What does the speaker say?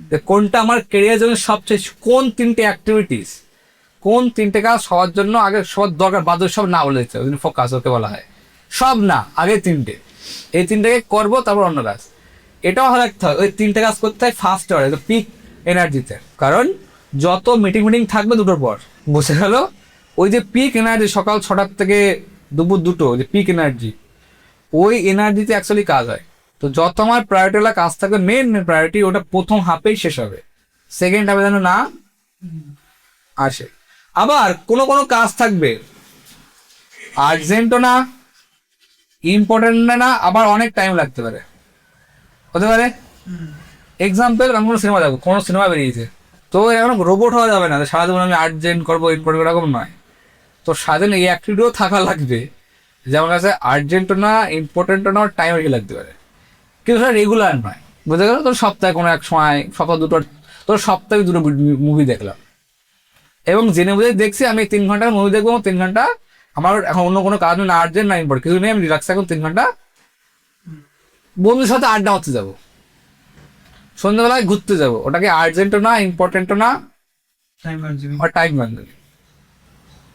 যে কোনটা আমার কেরিয়ার জন্য সবচেয়ে, কোন তিনটে অ্যাক্টিভিটিস, কোন তিনটে কাজ সবার জন্য আগে সবার দরকার, বাদ সব না বলে দিচ্ছে, ওই জন্য ফোকাস ওকে বলা হয়। সব না, আগে তিনটে, এই তিনটেকে করবো, তারপর অন্য কাজ। এটাও রাখতে হয়, ওই তিনটে কাজ করতে হয় ফার্স্ট আওয়ারে, পিক এনার্জিতে। কারণ যত মিটিং থাকবে দুটোর পর, বুঝে গেল? ওই যে পিক এনার্জি সকাল 6টার থেকে দুপুর 2টো, যে পিক এনার্জি, ওই এনার্জিতে অ্যাকচুয়ালি কাজ হয়। তো যত আমার প্রায়োরিটিওয়ালা কাজ থাকবে, মেন প্রায়োরিটি, ওটা প্রথম হাফেই শেষ হবে, সেকেন্ড হাফে যেন না আসে। আবার কোনো কোনো কাজ থাকবে আর্জেন্টও না, ইম্পর্টেন্ট না, আবার অনেক টাইম লাগতে পারে, হতে পারে। এক্সাম্পল, আমি কোনো সিনেমা দেখবো, কোনো সিনেমা বেরিয়েছে, তো এখন রোবট হওয়া যাবে না সারাদিন আমি আর্জেন্ট করবো, ইম্পর্টেন্ট এরকম নয়। তো সারাদিন এই অ্যাক্টিভিটিও থাকা লাগবে, যেমন আছে আর্জেন্টও না, ইম্পর্টেন্টও না, টাইম বেশি লাগতে পারে, কিন্তু সেটা রেগুলার নয়। বুঝতে গেল? তোর সপ্তাহে কোনো এক সময়, সপ্তাহ দুটো, তোর সপ্তাহে দুটো মুভি দেখলাম, এবং জেনে বুঝে দেখছি আমি 3 ঘন্টার মুভি দেখবো, 3 ঘন্টা আমার এখন অন্য কোনো কাজ না, আর্জেন্ট না ইম্পর্টেন্ট কিছু নেই, আমি রিল্যাক্স এখন 3 ঘন্টা বন্ধুর সাথে আড্ডা হতে যাবো, সন্ধ্যাবেলায় ঘুরতে যাবো, ওটাকে আর্জেন্টও না, ইম্পর্টেন্টও না, টাইম কনজিউমিং। আর টাইম কনজিউমিং।